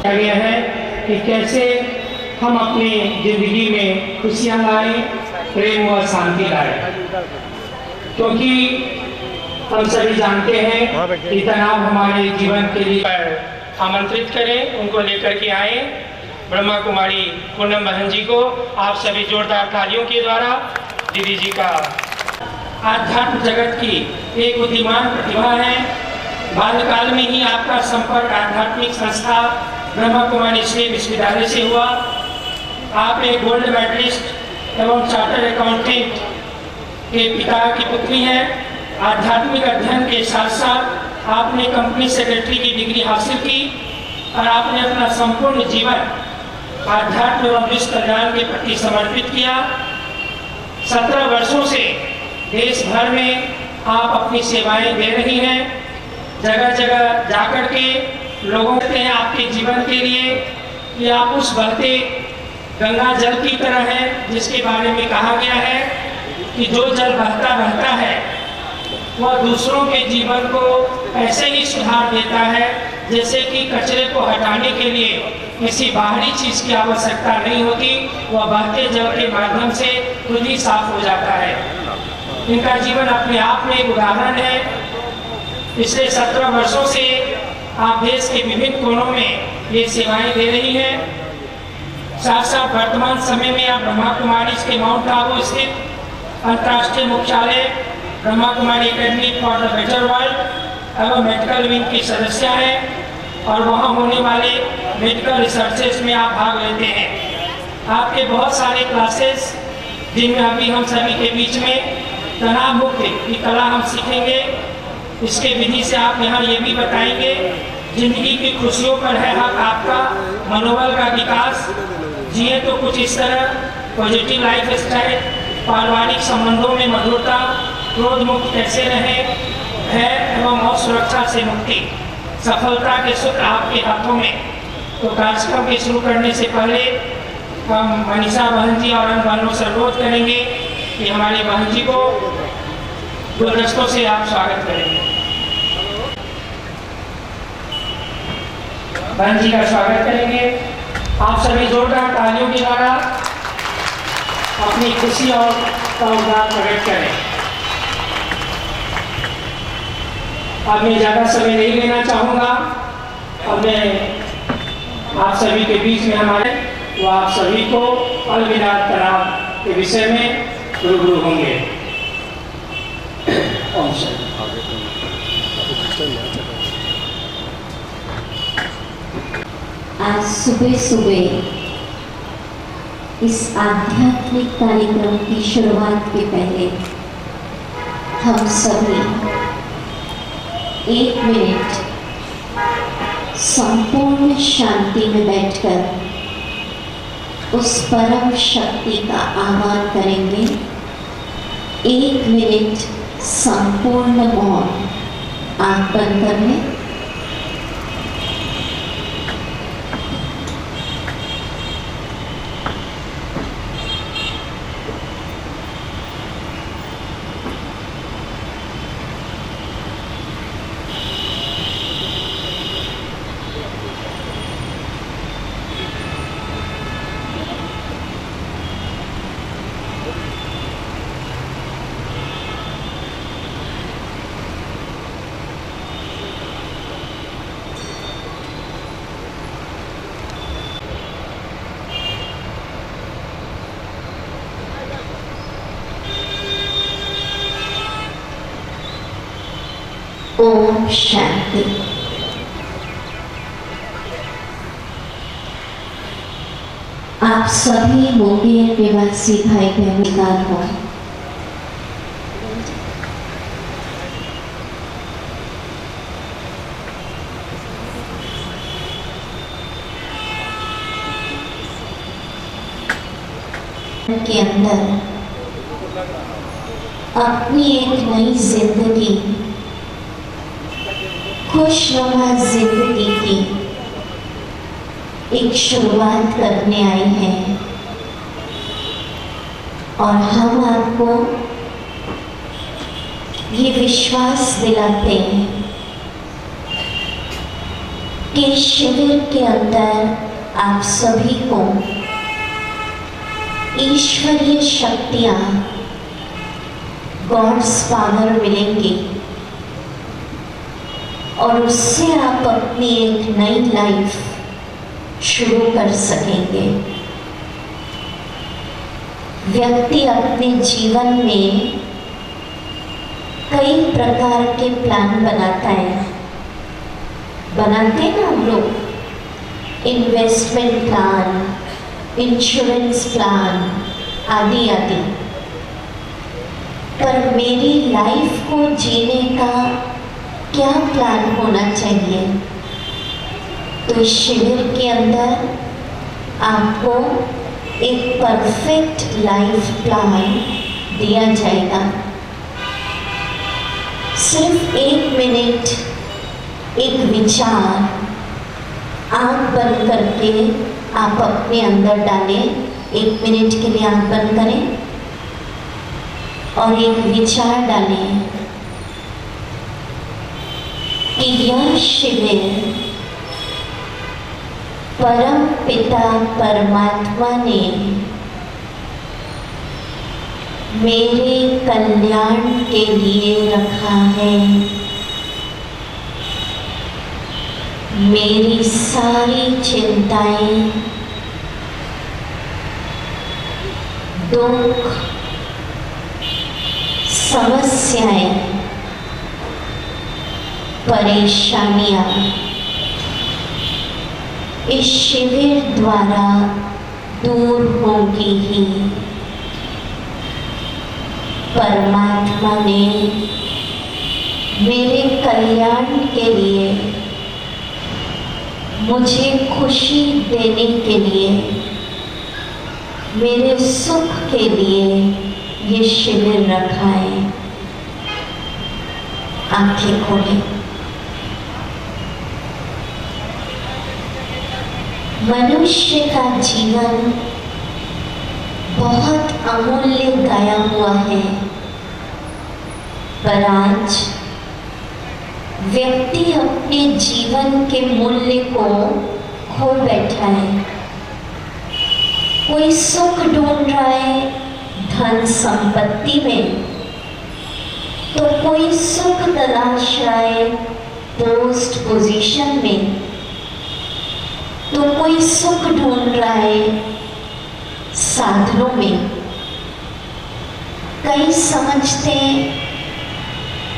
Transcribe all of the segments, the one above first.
गया है कि कैसे हम अपनी जिंदगी में खुशियां लाएं, प्रेम और शांति लाएं, क्योंकि हम सभी जानते हैं कि तनाव हमारे जीवन के लिए आमंत्रित करें, उनको लेकर के आए ब्रह्मा कुमारी पूनम बहन जी को। आप सभी जोरदार तालियों के द्वारा दीदी जी का आध्यात्म जगत की एक बुद्धिमान प्रतिभा है। बाल्यकाल में ही आपका संपर्क आध्यात्मिक संस्था ब्रह्मा कुमारी श्री विश्वविद्यालय से हुआ। आप एक गोल्ड मेडलिस्ट एवं चार्टर्ड अकाउंटेंट के पिता की पुत्री हैं। आध्यात्मिक अध्ययन के साथ साथ आपने कंपनी सेक्रेटरी की डिग्री हासिल की और आपने अपना संपूर्ण जीवन आध्यात्म एवं विश्व कल्याण के प्रति समर्पित किया। 17 वर्षों से देश भर में आप अपनी सेवाएं दे रही हैं। जगह जगह जाकर के लोगों कहते हैं आपके जीवन के लिए कि आप उस बहते गंगा जल की तरह है, जिसके बारे में कहा गया है कि जो जल बहता बहता है वह दूसरों के जीवन को ऐसे ही सुधार देता है जैसे कि कचरे को हटाने के लिए किसी बाहरी चीज की आवश्यकता नहीं होती, वह बहते जल के माध्यम से खुद ही साफ हो जाता है। इनका जीवन अपने आप में एक उदाहरण है। पिछले 17 वर्षों से आप देश के विभिन्न कोनों में ये सेवाएं दे रही हैं। साथ साथ वर्तमान समय में आप ब्रह्मा कुमारी के माउंट आबू स्थित अंतर्राष्ट्रीय मुख्यालय Brahma Kumari academy for the better world एवं मेडिकल विंग की सदस्य हैं और वहाँ होने वाले मेडिकल रिसर्चेस में आप भाग लेते हैं। आपके बहुत सारे क्लासेस जिनमें अभी हम सभी के बीच में तनाव मुक्ति की कला हम सीखेंगे। इसके विधि से आप यहाँ ये भी बताएंगे जिंदगी की खुशियों पर है हक आपका, मनोबल का विकास जिए तो कुछ इस तरह, पॉजिटिव लाइफ स्टाइल, पारिवारिक संबंधों में मधुरता, क्रोध मुक्त कैसे रहे, भय एवं असुरक्षा से मुक्ति, सफलता के सूत्र आपके हाथों में। तो कार्यक्रम के शुरू करने से पहले हम मनीषा बहन जी और अन्य बहनों से अनुरोध करेंगे कि हमारी बहन जी को गुलदस्तों से आप स्वागत करेंगे। बहन जी का स्वागत करेंगे। आप सभी जोरदार तालियों के द्वारा अपनी खुशी और उल्लास प्रकट करें। अब मैं ज़्यादा समय नहीं लेना चाहूँगा। अब मैं आप सभी के बीच में हमारे वो आप सभी को अलविदा तनाव के विषय में रूबरू होंगे। आज सुबह सुबह इस आध्यात्मिक कार्यक्रम की शुरुआत के पहले हम सभी 1 मिनट संपूर्ण शांति में बैठकर उस परम शक्ति का आह्वान करेंगे। 1 मिनट संपूर्ण मौन, आंख बंद कर लें। ओम शांति। आप सभी मुंगेर निवासी भाई बहनों को के अंदर अपनी एक नई जिंदगी, खुशनुमा जिंदगी की एक शुरुआत करने आई हैं और हम आपको ये विश्वास दिलाते हैं कि शिविर के अंदर आप सभी को ईश्वरीय शक्तियां, गॉड्स पावर मिलेंगी और उससे आप अपनी एक नई लाइफ शुरू कर सकेंगे। व्यक्ति अपने जीवन में कई प्रकार के प्लान बनाता है, बनाते हैं ना हम लोग, इन्वेस्टमेंट प्लान, इंश्योरेंस प्लान आदि आदि। पर मेरी लाइफ को जीने का क्या प्लान होना चाहिए? तो इस शिविर के अंदर आपको एक परफेक्ट लाइफ प्लान दिया जाएगा। सिर्फ 1 मिनट एक विचार आँख बंद करके आप अपने अंदर डालें। 1 मिनट के लिए आँख बंद करें और एक विचार डालें कि यह शिविर परम पिता परमात्मा ने मेरे कल्याण के लिए रखा है। मेरी सारी चिंताएं, दुख, समस्याएं, परेशानियां इस शिविर द्वारा दूर होंगी ही। परमात्मा ने मेरे कल्याण के लिए, मुझे खुशी देने के लिए, मेरे सुख के लिए ये शिविर रखा है। आंखें खोलें। मनुष्य का जीवन बहुत अमूल्य गया हुआ है, पर आज व्यक्ति अपने जीवन के मूल्य को खो बैठा है। कोई सुख ढूंढ रहा है धन संपत्ति में, तो कोई सुख तलाश रहा है पोस्ट पोजीशन में, तो कोई सुख ढूंढ रहा है साधनों में। कई समझते हैं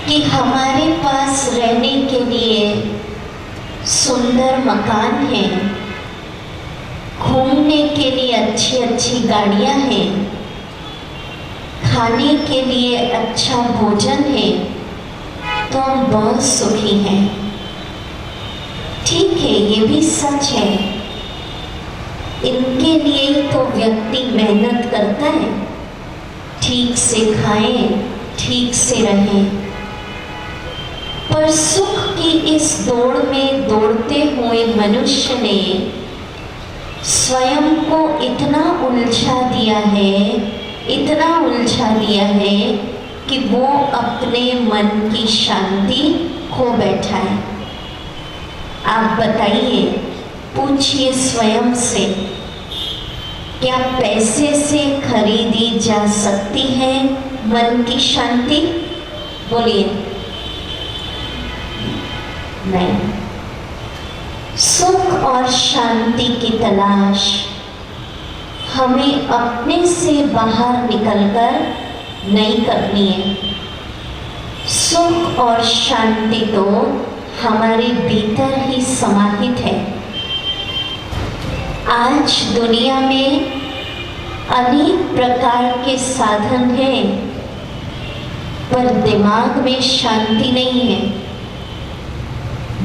कि हमारे पास रहने के लिए सुंदर मकान है, घूमने के लिए अच्छी अच्छी गाड़ियां हैं, खाने के लिए अच्छा भोजन है, तो हम बहुत सुखी हैं। ठीक है, ये भी सच है। इनके लिए ही तो व्यक्ति मेहनत करता है, ठीक से खाएं, ठीक से रहें। पर सुख की इस दौड़ में दौड़ते हुए मनुष्य ने स्वयं को इतना उलझा दिया है, इतना उलझा दिया है कि वो अपने मन की शांति खो बैठा है। आप बताइए, पूछिए स्वयं से, क्या पैसे से खरीदी जा सकती है मन की शांति? बोलिए, नहीं। सुख और शांति की तलाश हमें अपने से बाहर निकलकर नहीं करनी है। सुख और शांति तो हमारे भीतर ही समाहित है। आज दुनिया में अनेक प्रकार के साधन हैं, पर दिमाग में शांति नहीं है।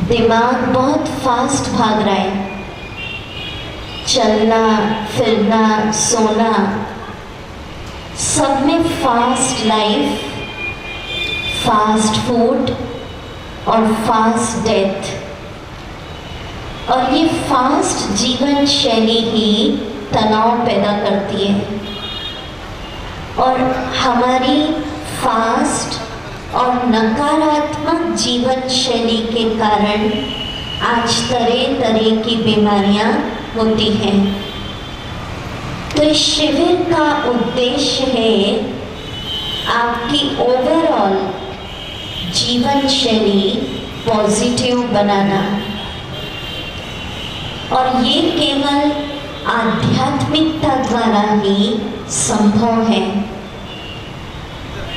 दिमाग बहुत फास्ट भाग रहा है। चलना, फिरना, सोना, सब में फास्ट लाइफ, फास्ट फूड और फास्ट डेथ। और ये फास्ट जीवन शैली ही तनाव पैदा करती है। और हमारी फास्ट और नकारात्मक जीवन शैली के कारण आज तरह तरह की बीमारियां होती हैं। तो इस शिविर का उद्देश्य है आपकी ओवरऑल जीवन शैली पॉजिटिव बनाना, और ये केवल आध्यात्मिकता द्वारा ही संभव है।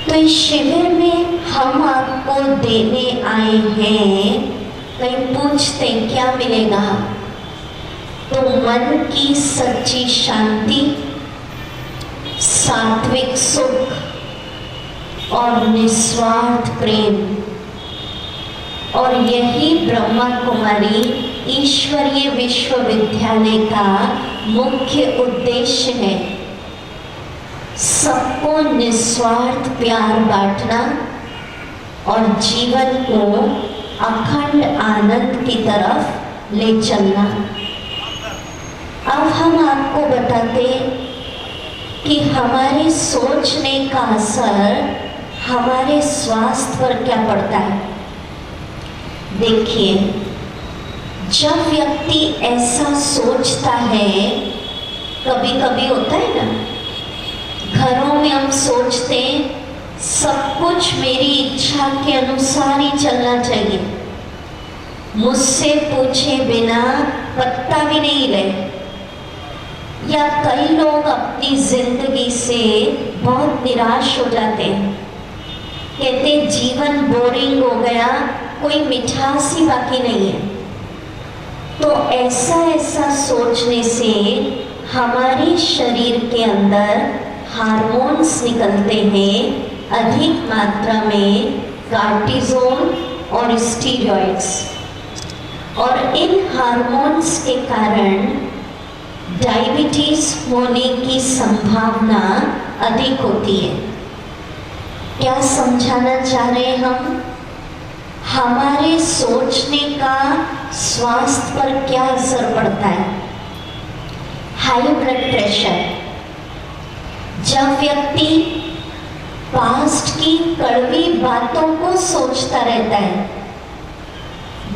तो इस शिविर में हम आपको देने आए हैं। कहीं पूछते क्या मिलेगा, तो मन की सच्ची शांति, सात्विक सुख और निस्वार्थ प्रेम। और यही ब्रह्मा कुमारी ईश्वरीय विश्वविद्यालय का मुख्य उद्देश्य है। सबको निस्वार्थ प्यार बांटना और जीवन को अखंड आनंद की तरफ ले चलना। अब हम आपको बताते कि हमारे सोचने का असर हमारे स्वास्थ्य पर क्या पड़ता है। देखिए, जब व्यक्ति ऐसा सोचता है, कभी कभी होता है ना, घरों में हम सोचते हैं सब कुछ मेरी इच्छा के अनुसार ही चलना चाहिए, मुझसे पूछे बिना पत्ता भी नहीं ले। या कई लोग अपनी जिंदगी से बहुत निराश हो जाते हैं, कहते जीवन बोरिंग हो गया, कोई मिठास ही बाकी नहीं है। तो ऐसा सोचने से हमारे शरीर के अंदर हार्मोन्स निकलते हैं अधिक मात्रा में, कार्टिसोल और स्टीरॉइड्स। और इन हार्मोन्स के कारण डायबिटीज होने की संभावना अधिक होती है। क्या समझाना चाह रहे हैं हम? हमारे सोचने का स्वास्थ्य पर क्या असर पड़ता है? High blood pressure. जब व्यक्ति पास्ट की कड़वी बातों को सोचता रहता है,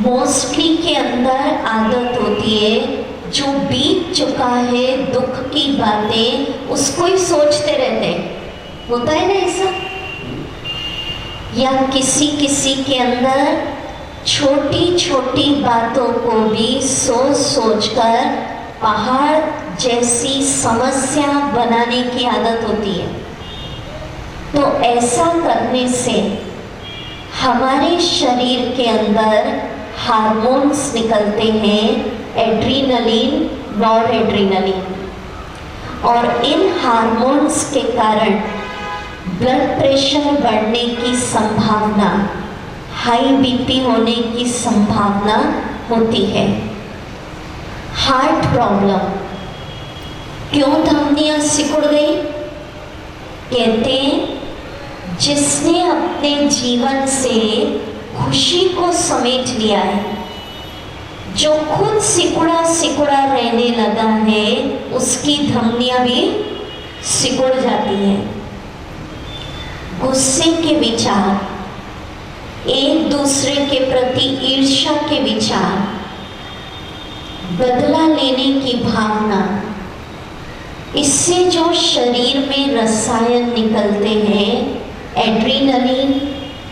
मोस्टली के अंदर आदत होती है जो बीत चुका है दुख की बातें उसको ही सोचते रहते हैं। होता है ना ऐसा? या किसी के अंदर छोटी छोटी बातों को भी सोच सोचकर पहाड़ जैसी समस्या बनाने की आदत होती है। तो ऐसा करने से हमारे शरीर के अंदर हार्मोन्स निकलते हैं, एड्रीनलिन, नॉर एड्रीनलिन। और इन हार्मोन्स के कारण ब्लड प्रेशर बढ़ने की संभावना, हाई बीपी होने की संभावना होती है। Heart problem. क्यों धमनियां सिकुड़ गई? कहते हैं जिसने अपने जीवन से खुशी को समेट लिया है, जो खुद सिकुड़ा सिकुड़ा रहने लगा है, उसकी धमनियां भी सिकुड़ जाती हैं। गुस्से के विचार, एक दूसरे के प्रति ईर्ष्या के विचार, बदला लेने की भावना, इससे जो शरीर में रसायन निकलते हैं, एड्रीनलिन,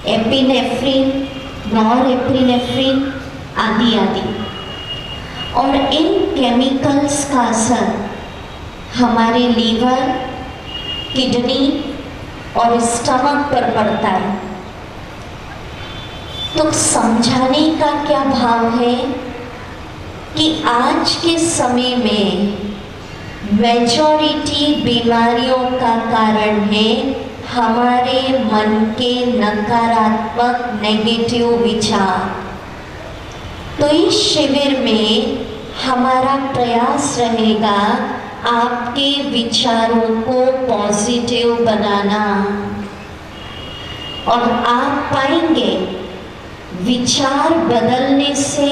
एपिनेफ्रिन, नॉरएपिनेफ्रिन आदि आदि, और इन केमिकल्स का असर हमारे लीवर, किडनी और स्टमक पर पड़ता है। तो समझाने का क्या भाव है कि आज के समय में मेजॉरिटी बीमारियों का कारण है हमारे मन के नकारात्मक नेगेटिव विचार। तो इस शिविर में हमारा प्रयास रहेगा आपके विचारों को पॉजिटिव बनाना, और आप पाएंगे विचार बदलने से,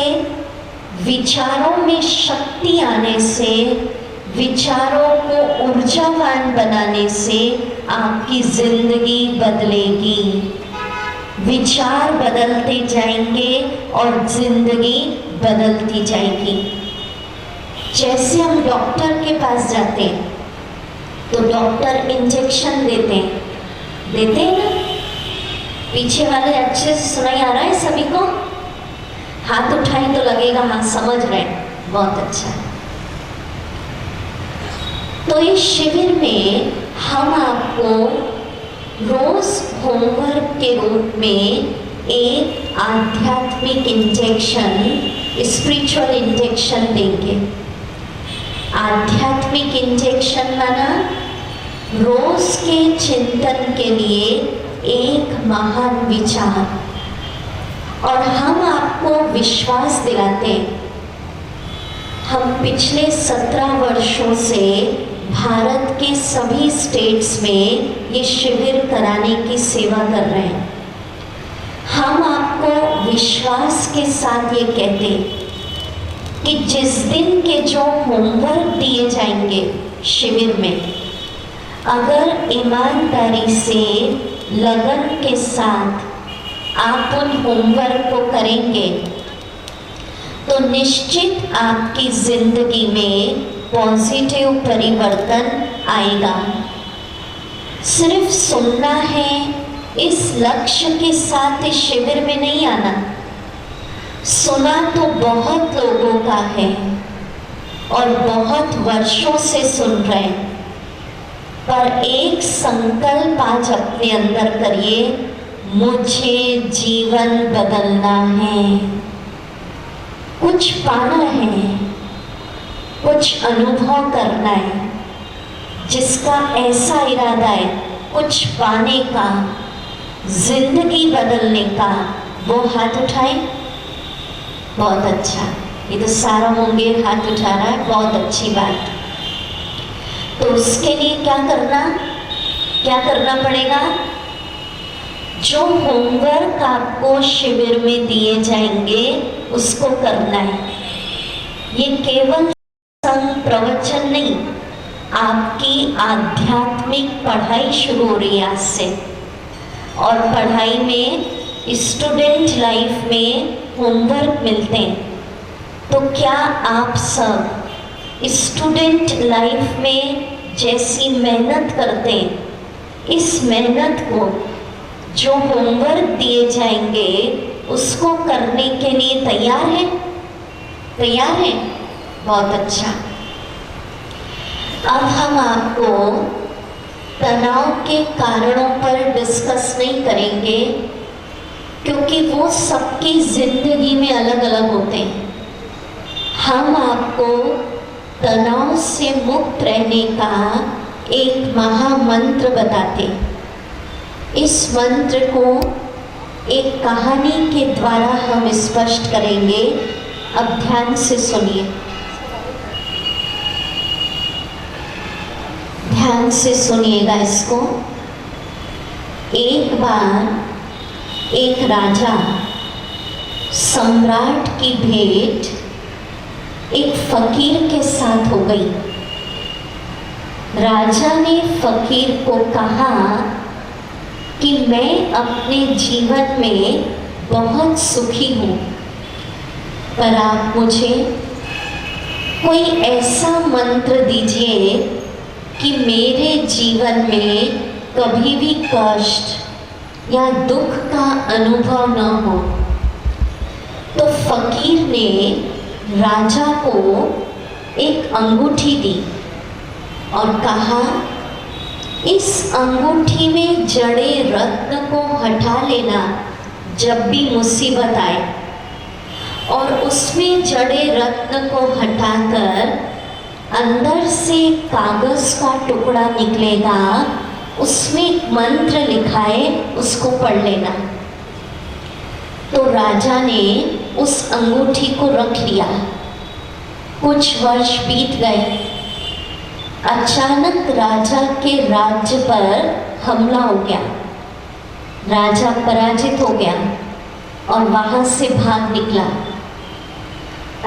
विचारों में शक्ति आने से, विचारों को ऊर्जावान बनाने से आपकी जिंदगी बदलेगी। विचार बदलते जाएंगे और जिंदगी बदलती जाएगी। जैसे हम डॉक्टर के पास जाते हैं तो डॉक्टर इंजेक्शन देते हैं ना। पीछे वाले अच्छे से सुनाई आ रहा है सभी को? हाथ उठाएं तो लगेगा हाँ समझ रहे हैं, बहुत अच्छा है। तो इस शिविर में हम आपको रोज होमवर्क के रूप में एक आध्यात्मिक इंजेक्शन, स्पिरिचुअल इंजेक्शन देंगे। आध्यात्मिक इंजेक्शन माना रोज के चिंतन के लिए एक महान विचार, और हम आपको विश्वास दिलाते हैं। हम पिछले 17 वर्षों से भारत के सभी स्टेट्स में ये शिविर कराने की सेवा कर रहे हैं। हम आपको विश्वास के साथ ये कहते हैं कि जिस दिन के जो होमवर्क दिए जाएंगे शिविर में, अगर ईमानदारी से, लगन के साथ आप उन होमवर्क को करेंगे तो निश्चित आपकी जिंदगी में पॉजिटिव परिवर्तन आएगा। सिर्फ सुनना है, इस लक्ष्य के साथ इस शिविर में नहीं आना। सुना तो बहुत लोगों का है और बहुत वर्षों से सुन रहे हैं, पर एक संकल्प आज अपने अंदर करिए, मुझे जीवन बदलना है, कुछ पाना है, कुछ अनुभव करना है। जिसका ऐसा इरादा है कुछ पाने का, जिंदगी बदलने का, वो हाथ उठाए। बहुत अच्छा, ये तो सारा मुंगेर हाथ उठा रहा है, बहुत अच्छी बात। तो उसके लिए क्या करना पड़ेगा? जो होमवर्क आपको शिविर में दिए जाएंगे उसको करना है। ये केवल प्रवचन नहीं, आपकी आध्यात्मिक पढ़ाई शुरू हो रही है आज से। और पढ़ाई में, स्टूडेंट लाइफ में होमवर्क मिलते हैं। तो क्या आप सब स्टूडेंट लाइफ में जैसी मेहनत करते हैं, इस मेहनत को, जो होमवर्क दिए जाएंगे उसको करने के लिए तैयार है? तैयार है? बहुत अच्छा। अब हम आपको तनाव के कारणों पर डिस्कस नहीं करेंगे, क्योंकि वो सबकी जिंदगी में अलग अलग होते हैं। हम आपको तनाव से मुक्त रहने का एक महामंत्र बताते। इस मंत्र को एक कहानी के द्वारा हम स्पष्ट करेंगे। अब ध्यान से सुनिए, ध्यान से सुनिएगा इसको। एक बार एक राजा सम्राट की भेंट एक फकीर के साथ हो गई। राजा ने फकीर को कहा कि मैं अपने जीवन में बहुत सुखी हूँ, पर आप मुझे कोई ऐसा मंत्र दीजिए कि मेरे जीवन में कभी भी कष्ट या दुख का अनुभव न हो। तो फकीर ने राजा को एक अंगूठी दी और कहा, इस अंगूठी में जड़े रत्न को हटा लेना, जब भी मुसीबत आए और उसमें जड़े रत्न को हटाकर अंदर से कागज का टुकड़ा निकलेगा, उसमें एक मंत्र लिखा है, उसको पढ़ लेना। तो राजा ने उस अंगूठी को रख लिया। कुछ वर्ष बीत गए। अचानक राजा के राज्य पर हमला हो गया। राजा पराजित हो गया और वहां से भाग निकला।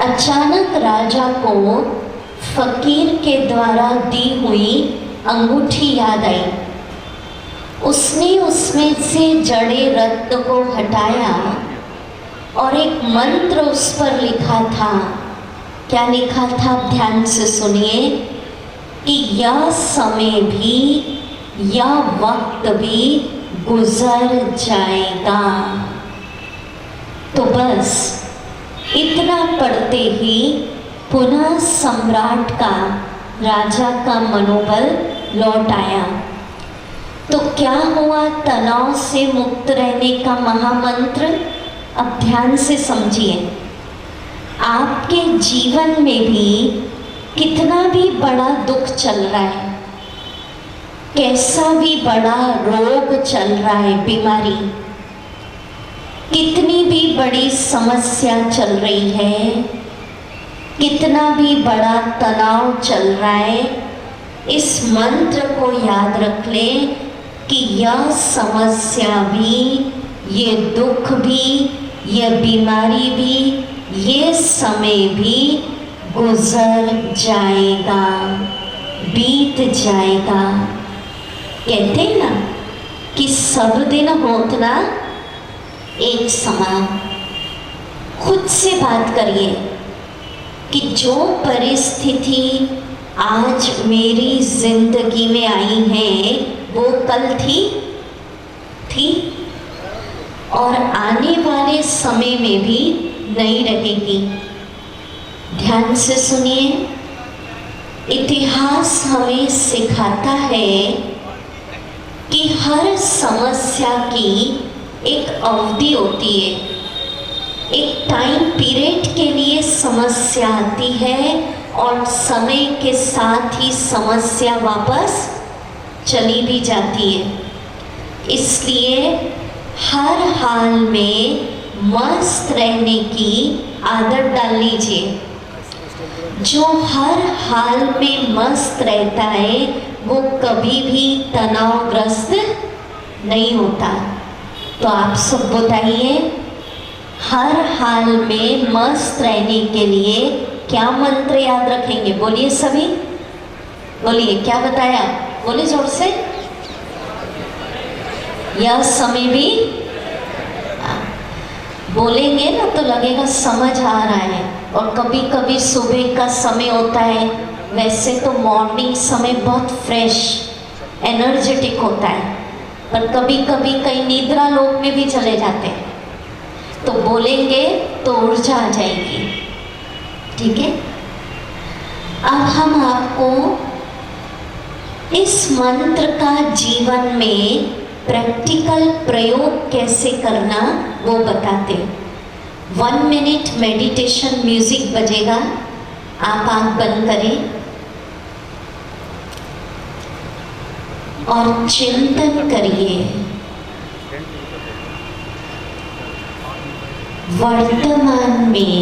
अचानक राजा को फकीर के द्वारा दी हुई अंगूठी याद आई। उसने उसमें से जड़े रत्न को हटाया और एक मंत्र उस पर लिखा था। क्या लिखा था? ध्यान से सुनिए कि यह समय भी, यह वक्त भी गुजर जाएगा। तो बस इतना पढ़ते ही पुनः सम्राट का, राजा का मनोबल लौट आया। तो क्या हुआ? तनाव से मुक्त रहने का महामंत्र। अब ध्यान से समझिए, आपके जीवन में भी कितना भी बड़ा दुख चल रहा है, कैसा भी बड़ा रोग चल रहा है, बीमारी, कितनी भी बड़ी समस्या चल रही है, कितना भी बड़ा तनाव चल रहा है, इस मंत्र को याद रख लें कि यह समस्या भी, ये दुख भी, ये बीमारी भी, ये समय भी गुजर जाएगा, बीत जाएगा। कहते हैं ना कि सब दिन होत ना एक समान। खुद से बात करिए कि जो परिस्थिति आज मेरी जिंदगी में आई है वो कल थी और आने वाले समय में भी नहीं रहेगी। ध्यान से सुनिए, इतिहास हमें सिखाता है कि हर समस्या की एक अवधि होती है, एक टाइम पीरियड के लिए समस्या आती है और समय के साथ ही समस्या वापस चली भी जाती है। इसलिए हर हाल में मस्त रहने की आदत डाल लीजिए। जो हर हाल में मस्त रहता है वो कभी भी तनावग्रस्त नहीं होता। तो आप सब बताइए, हर हाल में मस्त रहने के लिए क्या मंत्र याद रखेंगे? बोलिए सभी, बोलिए, क्या बताया? बोलिए जोर से। यह समय भी, बोलेंगे ना तो लगेगा समझ आ रहा है। और कभी कभी सुबह का समय होता है, वैसे तो मॉर्निंग समय बहुत फ्रेश एनर्जेटिक होता है, पर कभी कभी कई निद्रा लोक में भी चले जाते हैं। तो बोलेंगे तो ऊर्जा आ जाएगी। ठीक है, अब हम आपको इस मंत्र का जीवन में प्रैक्टिकल प्रयोग कैसे करना वो बताते। 1 मिनट मेडिटेशन म्यूजिक बजेगा, आप आंख बंद करें और चिंतन करिए वर्तमान में।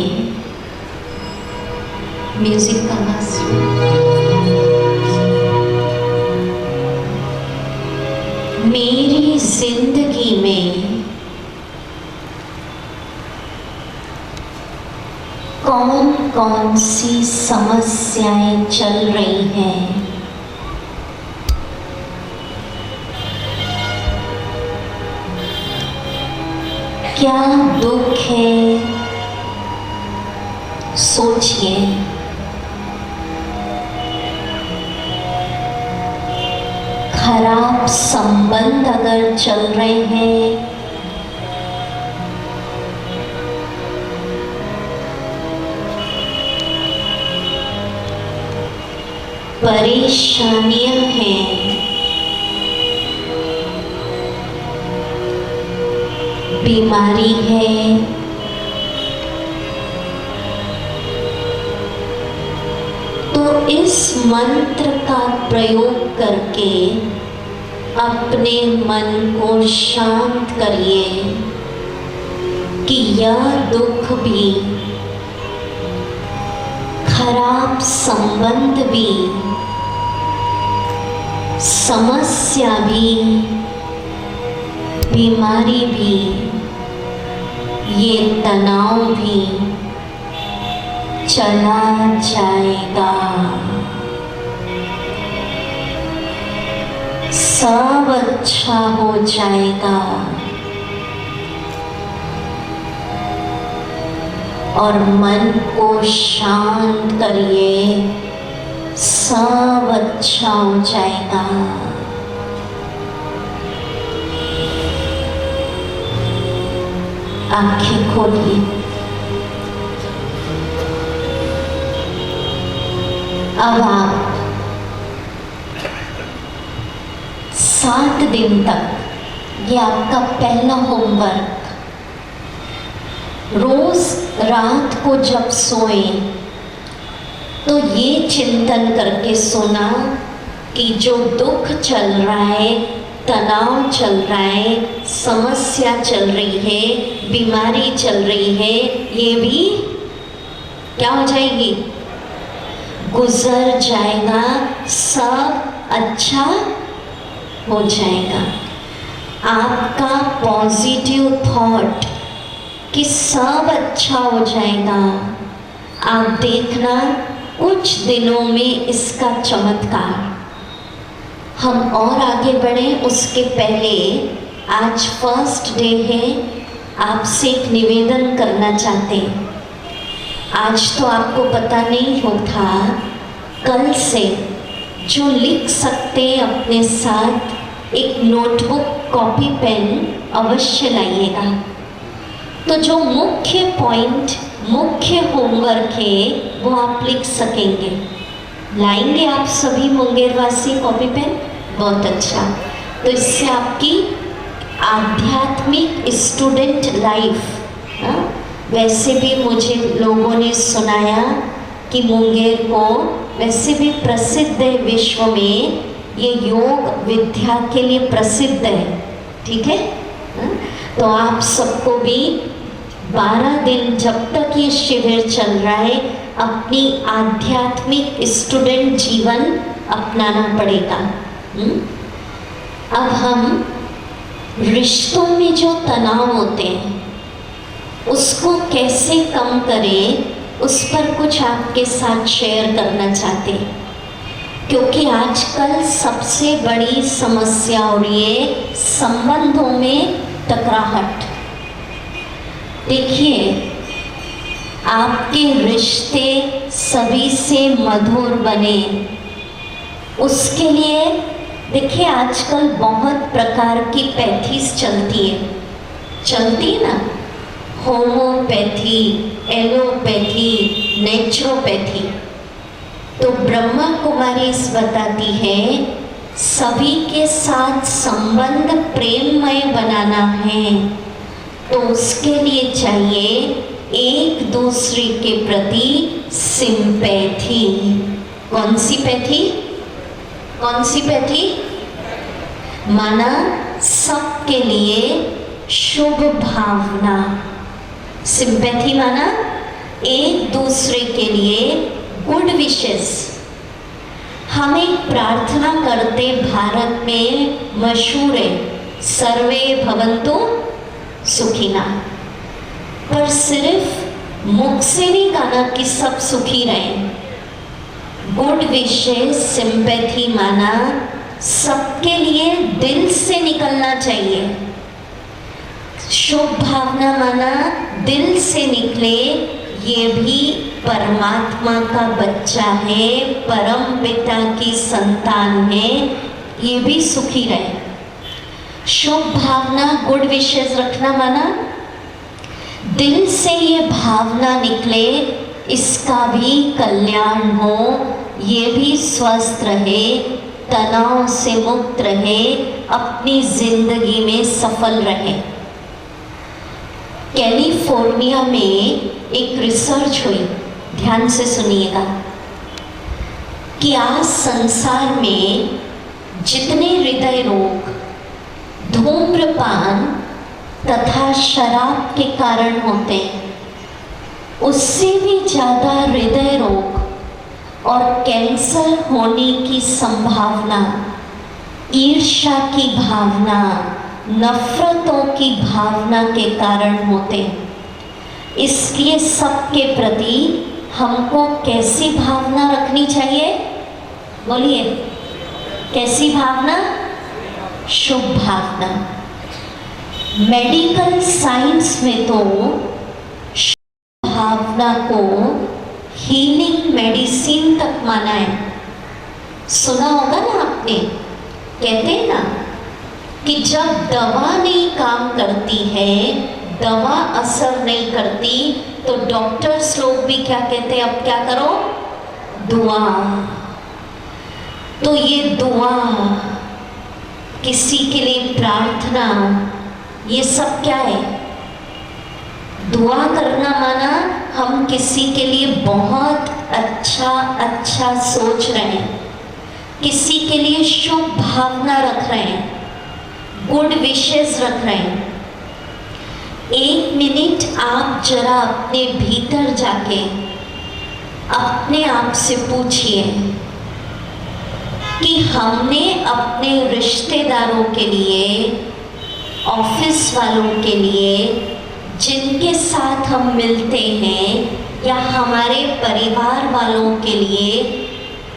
म्यूजिक का मेरी जिंदगी में कौन कौन सी समस्याएं चल रही हैं? क्या दुख है? सोचिए। खराब संबंध अगर चल रहे हैं, परेशानियां हैं, बीमारी है, तो इस मंत्र का प्रयोग करके अपने मन को शांत करिए कि यह दुख भी, खराब संबंध भी, समस्या भी, बीमारी भी, ये तनाव भी चला जाएगा। सब अच्छा हो जाएगा और मन को शांत करिए, सब अच्छा हो जाएगा। आंखें खोलिए। अब आप 7 दिन तक, ये आपका पहला होमवर्क, रोज रात को जब सोए तो ये चिंतन करके सोना कि जो दुख चल रहा है, तनाव चल रहा है, समस्या चल रही है, बीमारी चल रही है, ये भी क्या हो जाएगी? गुजर जाएगा, सब अच्छा हो जाएगा। आपका पॉजिटिव थॉट कि सब अच्छा हो जाएगा, आप देखना कुछ दिनों में इसका चमत्कार। हम और आगे बढ़ें उसके पहले आज फर्स्ट डे है, आपसे एक निवेदन करना चाहते हैं। आज तो आपको पता नहीं होता, कल से जो लिख सकते हैं अपने साथ एक नोटबुक, कॉपी, पेन अवश्य लाइएगा। तो जो मुख्य पॉइंट, मुख्य होमवर्क है वो आप लिख सकेंगे। लाएंगे आप सभी मुंगेरवासी कॉपी पेन? बहुत अच्छा। तो इससे आपकी आध्यात्मिक स्टूडेंट लाइफ, वैसे भी मुझे लोगों ने सुनाया कि मुंगेर को वैसे भी प्रसिद्ध है, विश्व में ये योग विद्या के लिए प्रसिद्ध है, ठीक है। तो आप सबको भी 12 दिन जब तक ये शिविर चल रहा है अपनी आध्यात्मिक स्टूडेंट जीवन अपनाना पड़ेगा। अब हम रिश्तों में जो तनाव होते हैं उसको कैसे कम करें, उस पर कुछ आपके साथ शेयर करना चाहते हैं, क्योंकि आजकल सबसे बड़ी समस्या हो रही है संबंधों में टकराहट। देखिए, आपके रिश्ते सभी से मधुर बने, उसके लिए देखिए आजकल बहुत प्रकार की पैथीज चलती है ना, होम्योपैथी, एलोपैथी, नेचुरोपैथी। तो ब्रह्मा कुमारीज बताती है सभी के साथ संबंध प्रेममय बनाना है, तो उसके लिए चाहिए एक दूसरे के प्रति सिंपैथी। कौन सी पैथी? कौन सी पैथी? माना सबके लिए शुभ भावना। सिंपैथी माना एक दूसरे के लिए गुड विशेस। हम एक प्रार्थना करते, भारत में मशहूर है, सर्वे भवन्तु सुखिना, पर सिर्फ मुख से नहीं गाना कि सब सुखी रहें। गुड विशेस, सिंपैथी माना सबके लिए दिल से निकलना चाहिए। शुभ भावना माना दिल से निकले, ये भी परमात्मा का बच्चा है, परम पिता की संतान है, ये भी सुखी रहे। शुभ भावना, गुड विशेस रखना माना दिल से ये भावना निकले, इसका भी कल्याण हो, ये भी स्वस्थ रहे, तनाव से मुक्त रहे, अपनी जिंदगी में सफल रहे। कैलिफोर्निया में एक रिसर्च हुई, ध्यान से सुनिएगा, कि आज संसार में जितने हृदय रोग धूम्रपान तथा शराब के कारण होते हैं, उससे भी ज़्यादा हृदय रोग और कैंसर होने की संभावना ईर्ष्या की भावना, नफरतों की भावना के कारण होते हैं। इसलिए सबके प्रति हमको कैसी भावना रखनी चाहिए? बोलिए, कैसी भावना? शुभ भावना। मेडिकल साइंस में तो शुभ भावना को हीलिंग मेडिसिन तक माना है। सुना होगा ना आपने, कहते हैं ना कि जब दवा नहीं काम करती है, दवा असर नहीं करती, तो डॉक्टर्स लोग भी क्या कहते हैं? अब क्या करो? दुआ। तो ये दुआ, किसी के लिए प्रार्थना, ये सब क्या है? दुआ करना माना हम किसी के लिए बहुत अच्छा सोच रहे हैं, किसी के लिए शुभ भावना रख रहे हैं, गुड विशेस रख रहे हैं। एक मिनट आप जरा अपने भीतर जाके अपने आप से पूछिए कि हमने अपने रिश्तेदारों के लिए, ऑफिस वालों के लिए, जिनके साथ हम मिलते हैं, या हमारे परिवार वालों के लिए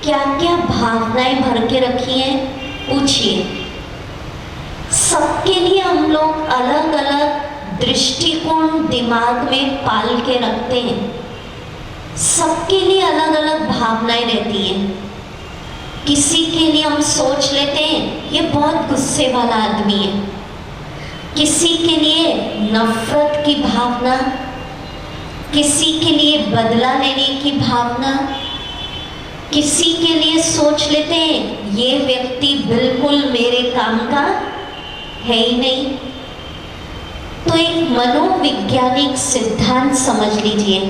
क्या क्या भावनाएं भर के रखी हैं? पूछिए। सबके लिए हम लोग अलग अलग दृष्टिकोण दिमाग में पाल के रखते हैं, सबके लिए अलग अलग भावनाएं रहती हैं। किसी के लिए हम सोच लेते हैं ये बहुत गुस्से वाला आदमी है, किसी के लिए नफरत की भावना, किसी के लिए बदला लेने की भावना, किसी के लिए सोच लेते हैं ये व्यक्ति बिल्कुल मेरे काम का है ही नहीं। तो एक मनोवैज्ञानिक सिद्धांत समझ लीजिए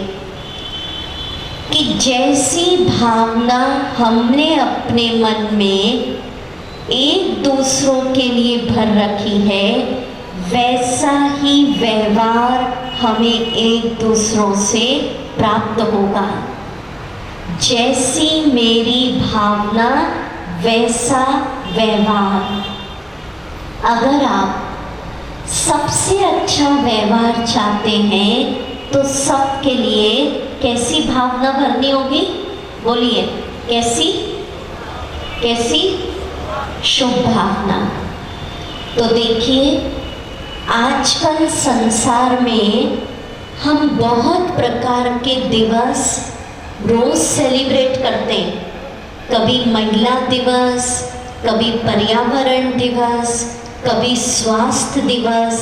कि जैसी भावना हमने अपने मन में एक दूसरों के लिए भर रखी है, वैसा ही व्यवहार हमें एक दूसरों से प्राप्त होगा। जैसी मेरी भावना वैसा व्यवहार। अगर आप सबसे अच्छा व्यवहार चाहते हैं तो सबके लिए कैसी भावना भरनी होगी? बोलिए, कैसी? कैसी? शुभ भावना। तो देखिए, आजकल संसार में हम बहुत प्रकार के दिवस रोज सेलिब्रेट करते हैं। कभी महिला दिवस, कभी पर्यावरण दिवस, कभी स्वास्थ्य दिवस,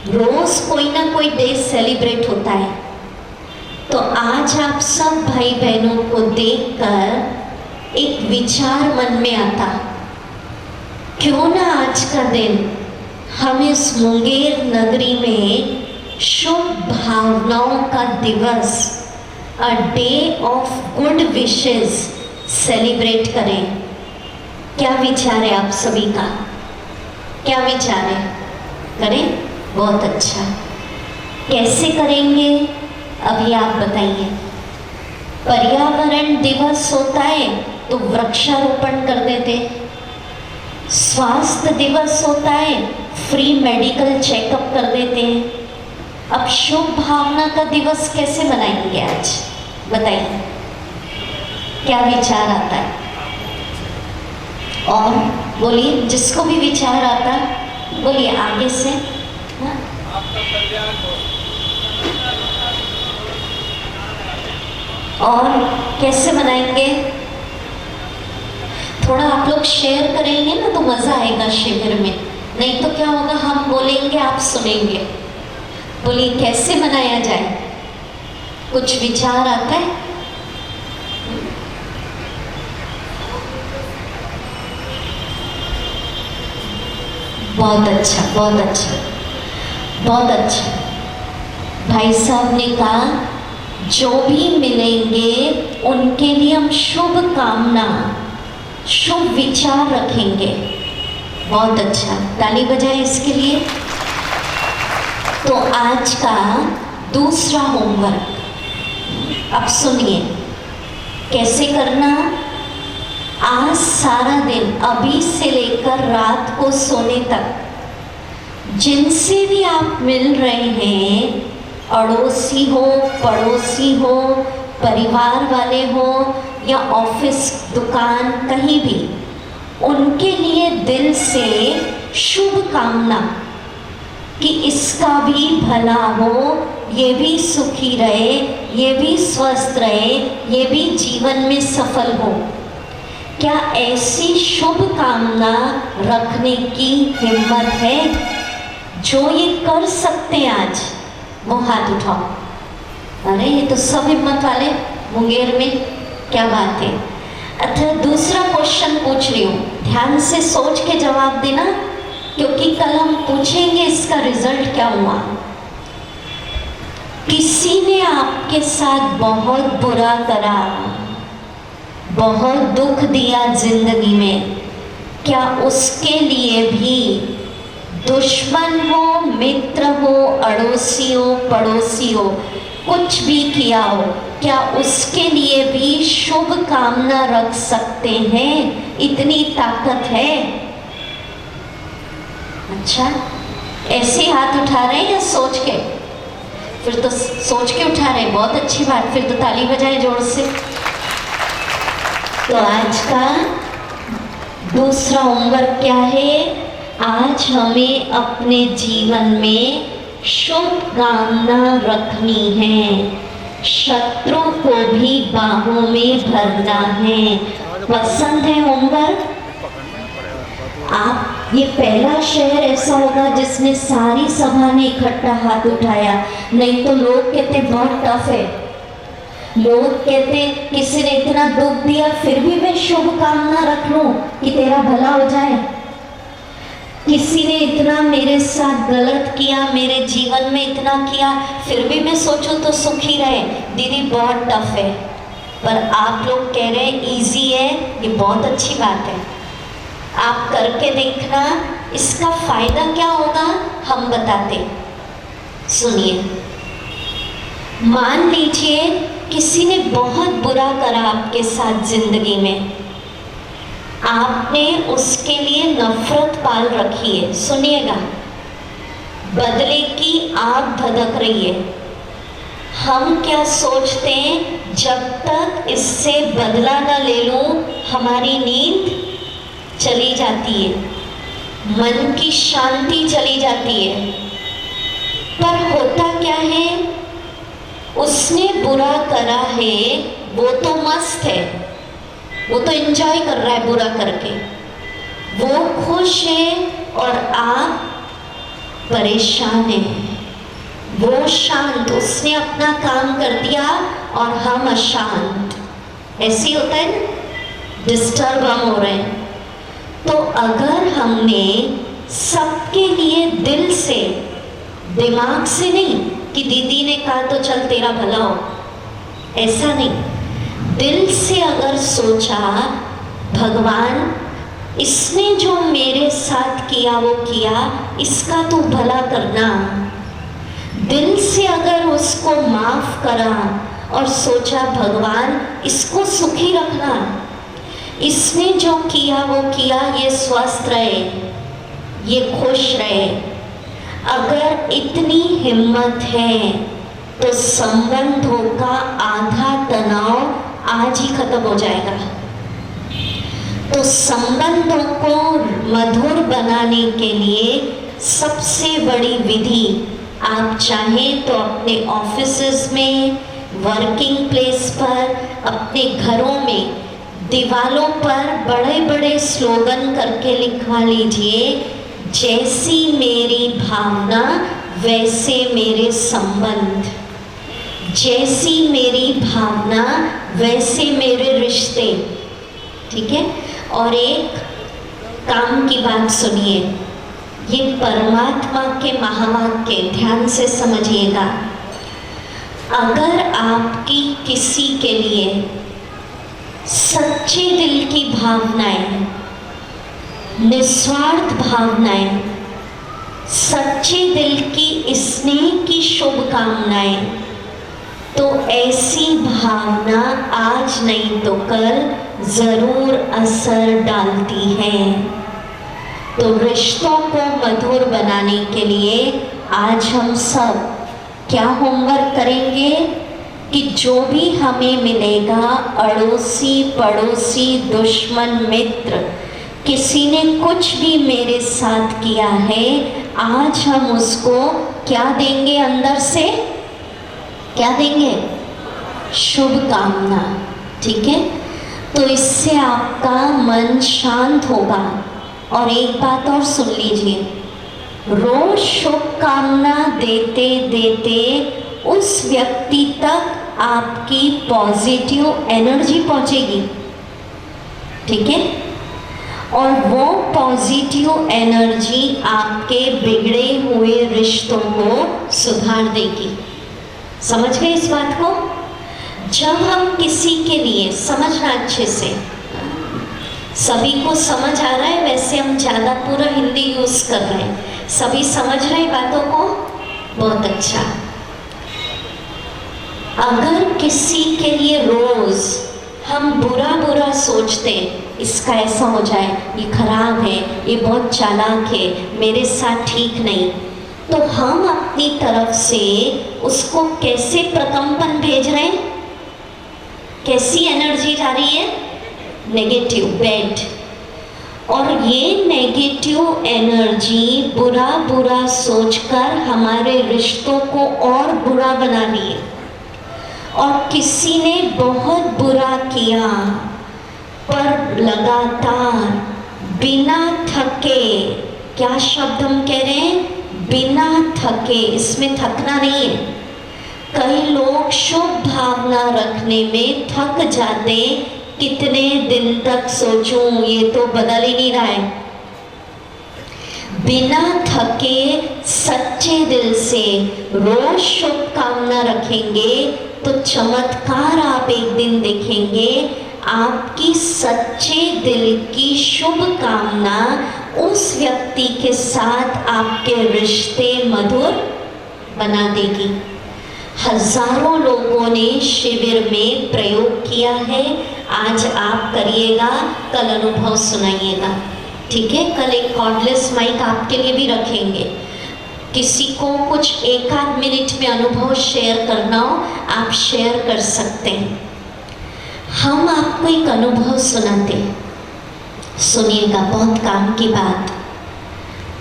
रोज कोई ना कोई डे सेलिब्रेट होता है। तो आज आप सब भाई बहनों को देखकर एक विचार मन में आता, क्यों ना आज का दिन हम इस मुंगेर नगरी में शुभ भावनाओं का दिवस, a day of good wishes celebrate करें। क्या विचार है आप सभी का? क्या विचार है? करें? बहुत अच्छा। कैसे करेंगे अभी आप बताइए। पर्यावरण दिवस होता है तो वृक्षारोपण कर देते, स्वास्थ्य दिवस होता है फ्री मेडिकल चेकअप कर देते हैं। अब शुभ भावना का दिवस कैसे मनाएंगे आज? बताइए, क्या विचार आता है? और बोलिए, जिसको भी विचार आता बोलिए आगे से। हाँ? और कैसे मनाएंगे? थोड़ा आप लोग शेयर करेंगे ना तो मजा आएगा शिविर में, नहीं तो क्या होगा, हम बोलेंगे आप सुनेंगे। बोलिए, कैसे मनाया जाए? कुछ विचार आता है? बहुत अच्छा, बहुत अच्छा, बहुत अच्छा। भाई साहब ने कहा जो भी मिलेंगे उनके लिए हम शुभ कामना, शुभ विचार रखेंगे। बहुत अच्छा, ताली बजाए इसके लिए। तो आज का दूसरा होमवर्क अब सुनिए कैसे करना। आज सारा दिन अभी से लेकर रात को सोने तक जिनसे भी आप मिल रहे हैं, अड़ोसी हो, पड़ोसी हो, परिवार वाले हो या ऑफिस, दुकान, कहीं भी, उनके लिए दिल से शुभ कामना कि इसका भी भला हो, ये भी सुखी रहे, ये भी स्वस्थ रहे, ये भी जीवन में सफल हो। क्या ऐसी शुभ कामना रखने की हिम्मत है? जो ये कर सकते हैं आज वो हाथ उठाओ। अरे ये तो सब हिम्मत वाले मुंगेर में, क्या बात है। अच्छा, दूसरा क्वेश्चन पूछ रही हूँ, ध्यान से सोच के जवाब देना, क्योंकि कल हम पूछेंगे इसका रिजल्ट क्या हुआ। किसी ने आपके साथ बहुत बुरा करा, बहुत दुख दिया जिंदगी में, क्या उसके लिए भी दुश्मन हो, मित्र हो, अड़ोसी हो, पड़ोसी हो, कुछ भी किया हो, क्या उसके लिए भी शुभ कामना रख सकते हैं? इतनी ताकत है। अच्छा, ऐसे हाथ उठा रहे हैं या सोच के? फिर तो सोच के उठा रहे हैं, बहुत अच्छी बात, फिर तो ताली बजाए जोर से। तो आज का दूसरा होमवर्क क्या है? आज हमें अपने जीवन में शुभ कामना रखनी है, शत्रु को भी बाहों में भरना है। पसंद है होमवर्क? आप, ये पहला शहर ऐसा होगा जिसने सारी सभा ने इकट्ठा हाथ उठाया, नहीं तो लोग कहते बहुत टफ है। लोग कहते किसी ने इतना दुख दिया फिर भी मैं शुभ कामना रख लूं कि तेरा भला हो जाए। किसी ने इतना मेरे साथ गलत किया, मेरे जीवन में इतना किया, फिर भी मैं सोचूं तो सुखी रहे। दीदी बहुत टफ है, पर आप लोग कह रहे हैं इजी है, ये बहुत अच्छी बात है। आप करके देखना, इसका फायदा क्या होगा हम बताते, सुनिए। मान लीजिए किसी ने बहुत बुरा करा आपके साथ जिंदगी में, आपने उसके लिए नफरत पाल रखी है। सुनिएगा, बदले की आग धधक रही है। हम क्या सोचते हैं, जब तक इससे बदला न ले लूं हमारी नींद चली जाती है, मन की शांति चली जाती है। पर होता क्या है, उसने बुरा करा है, वो तो मस्त है, वो तो एंजॉय कर रहा है बुरा करके, वो खुश है और आप परेशान हैं। वो शांत, उसने अपना काम कर दिया और हम अशांत। ऐसे ही होता है ना, डिस्टर्ब हम हो रहे हैं। तो अगर हमने सबके लिए दिल से, दिमाग से नहीं कि दीदी ने कहा तो चल तेरा भला हो, ऐसा नहीं, दिल से अगर सोचा भगवान इसने जो मेरे साथ किया वो किया, इसका तू भला करना, दिल से अगर उसको माफ करा और सोचा भगवान इसको सुखी रखना, इसने जो किया वो किया, ये स्वस्थ रहे, ये खुश रहे। अगर इतनी हिम्मत है तो संबंधों का आधा तनाव आज ही खत्म हो जाएगा। तो संबंधों को मधुर बनाने के लिए सबसे बड़ी विधि, आप चाहें तो अपने ऑफिसेस में, वर्किंग प्लेस पर, अपने घरों में दीवालों पर बड़े बड़े स्लोगन करके लिखवा लीजिए, जैसी मेरी भावना वैसे मेरे संबंध, जैसी मेरी भावना वैसे मेरे रिश्ते। ठीक है। और एक काम की बात सुनिए, ये परमात्मा के महावाक्य ध्यान से समझिएगा। अगर आपकी किसी के लिए सच्चे दिल की भावनाएं, निस्वार्थ भावनाएं, सच्चे दिल की स्नेह की शुभकामनाएं, तो ऐसी भावना आज नहीं तो कल जरूर असर डालती है। तो रिश्तों को मधुर बनाने के लिए आज हम सब क्या होमवर्क करेंगे कि जो भी हमें मिलेगा, अड़ोसी पड़ोसी दुश्मन मित्र, किसी ने कुछ भी मेरे साथ किया है, आज हम उसको क्या देंगे? अंदर से क्या देंगे? शुभकामना। ठीक है, तो इससे आपका मन शांत होगा। और एक बात और सुन लीजिए, रोज शुभकामना देते देते उस व्यक्ति तक आपकी पॉजिटिव एनर्जी पहुंचेगी। ठीक है, और वो पॉजिटिव एनर्जी आपके बिगड़े हुए रिश्तों को सुधार देगी। समझ गए इस बात को? जब हम किसी के लिए, समझना अच्छे से, सभी को समझ आ रहा है? वैसे हम ज़्यादा पूरा हिंदी यूज़ कर रहे हैं, सभी समझ रहे हैं बातों को? बहुत अच्छा। अगर किसी के लिए रोज़ हम बुरा बुरा सोचते, इसका ऐसा हो जाए, ये खराब है, ये बहुत चालाक है, मेरे साथ ठीक नहीं, तो हम अपनी तरफ से उसको कैसे प्रकंपन भेज रहे हैं? कैसी एनर्जी जा रही है? Negative, bad. और ये नेगेटिव एनर्जी बुरा बुरा सोचकर हमारे रिश्तों को और बुरा बना रही है। और किसी ने बहुत बुरा किया पर लगातार बिना थके, क्या शब्द हम कह रहे हैं? बिना थके, इसमें थकना नहीं है। कई लोग शुभ भावना रखने में थक जाते, कितने दिन तक सोचूं, ये तो बदल ही नहीं रहा है। बिना थके सच्चे दिल से रोज शुभकामना रखेंगे तो चमत्कार आप एक दिन देखेंगे। आपकी सच्चे दिल की शुभकामना उस व्यक्ति के साथ आपके रिश्ते मधुर बना देगी। हजारों लोगों ने शिविर में प्रयोग किया है, आज आप करिएगा, कल अनुभव सुनाइएगा। ठीक है, कल एक कॉर्डलेस माइक आपके लिए भी रखेंगे। किसी को कुछ एक आध मिनट में अनुभव शेयर करना हो, आप शेयर कर सकते हैं। हम आपको एक अनुभव सुनाते हैं, सुनिएगा, बहुत काम की बात।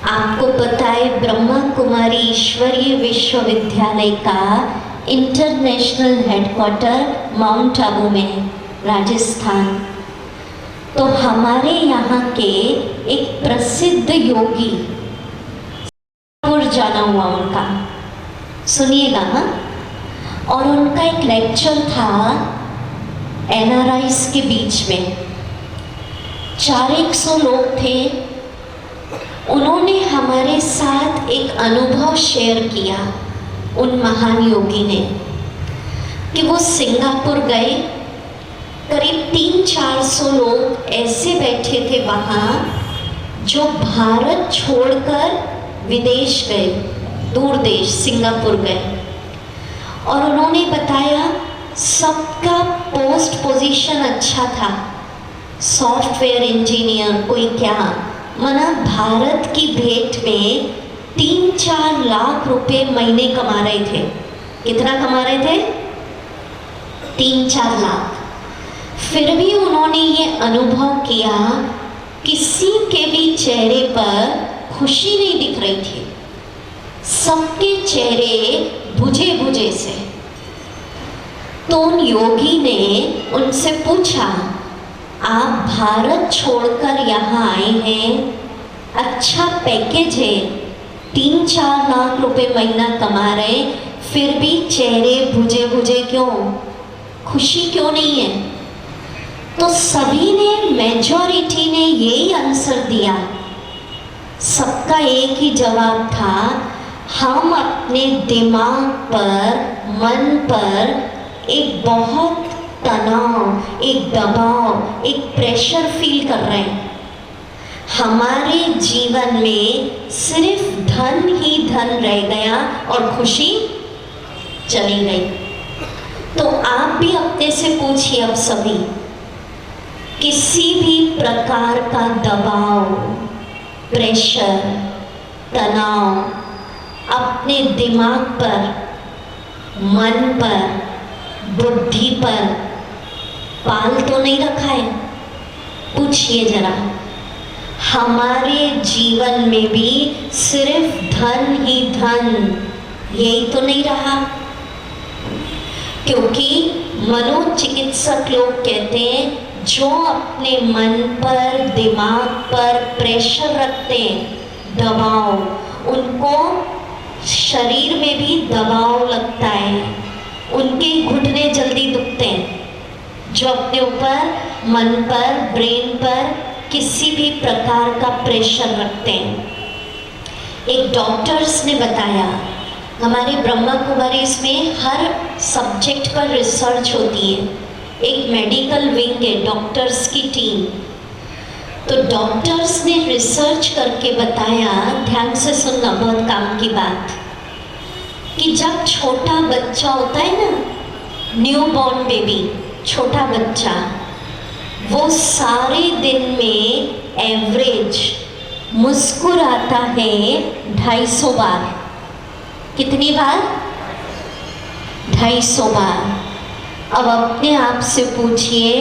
आपको पता है ब्रह्मा कुमारी ईश्वरीय विश्वविद्यालय का इंटरनेशनल हेडक्वार्टर माउंट आबू में है, राजस्थान। तो हमारे यहाँ के एक प्रसिद्ध योगी, जाना हुआ उनका, सुनिएगा हाँ। और उनका एक लेक्चर था एनआरआईज के बीच में, 400 लोग थे। उन्होंने हमारे साथ एक अनुभव शेयर किया, उन महान योगी ने, कि वो सिंगापुर गए। करीब 300-400 लोग ऐसे बैठे थे वहाँ जो भारत छोड़कर विदेश गए, दूर देश सिंगापुर गए। और उन्होंने बताया सबका पोस्ट पोजीशन अच्छा था, सॉफ्टवेयर इंजीनियर, कोई क्या, मना भारत की भेंट में 3-4 लाख रुपए महीने कमा रहे थे। कितना कमा रहे थे? 3-4 लाख। फिर भी उन्होंने ये अनुभव किया, किसी के भी चेहरे पर खुशी नहीं दिख रही थी, सबके चेहरे बुझे बुझे से। तो उन योगी ने उनसे पूछा, आप भारत छोड़कर यहाँ आए हैं, अच्छा पैकेज है, 3-4 लाख रुपए महीना कमा रहे, फिर भी चेहरे बुझे बुझे क्यों, खुशी क्यों नहीं है? तो सभी ने, मेजॉरिटी ने यही आंसर दिया। सबका एक ही जवाब था, हम अपने दिमाग पर, मन पर एक बहुत तनाव, एक दबाव, एक प्रेशर फील कर रहे हैं। हमारे जीवन में सिर्फ धन ही धन रह गया और खुशी चली गई। तो आप भी अपने से पूछिए अब सभी, किसी भी प्रकार का दबाव, प्रेशर, तनाव अपने दिमाग पर, मन पर, बुद्धि पर पाल तो नहीं रखा है? पूछिए जरा। हमारे जीवन में भी सिर्फ धन ही धन, यही तो नहीं रहा? क्योंकि मनोचिकित्सक लोग कहते हैं जो अपने मन पर, दिमाग पर प्रेशर रखते हैं, दबाव, उनको शरीर में भी दबाव लगता है, उनके घुटने जल्दी दुखते हैं। जो अपने ऊपर, मन पर, ब्रेन पर किसी भी प्रकार का प्रेशर रखते हैं। एक डॉक्टर्स ने बताया, हमारे ब्रह्मा कुमारीज में हर सब्जेक्ट पर रिसर्च होती है, एक मेडिकल विंग है, डॉक्टर्स की टीम। तो डॉक्टर्स ने रिसर्च करके बताया, ध्यान से सुनना, बहुत काम की बात, कि जब छोटा बच्चा होता है ना, न्यू बॉर्न बेबी, छोटा बच्चा, वो सारे दिन में एवरेज मुस्कुराता है 250 बार। कितनी बार? 250 बार। अब अपने आप से पूछिए,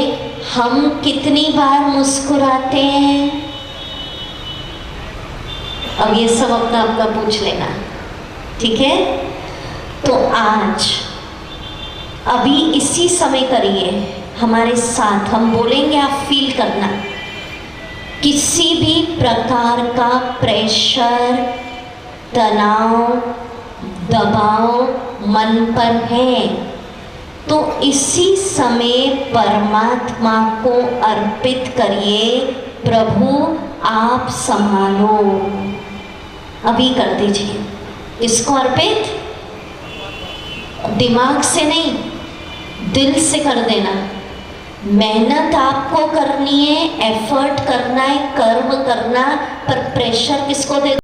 हम कितनी बार मुस्कुराते हैं? अब ये सब अपना अपना पूछ लेना, ठीक है? तो आज अभी इसी समय करिए हमारे साथ, हम बोलेंगे, आप फील करना। किसी भी प्रकार का प्रेशर, तनाव, दबाव मन पर है तो इसी समय परमात्मा को अर्पित करिए, प्रभु आप संभालो। अभी कर दीजिए इसको अर्पित, दिमाग से नहीं, दिल से कर देना। मेहनत आपको करनी है, एफर्ट करना है, कर्म करना, पर प्रेशर किसको दे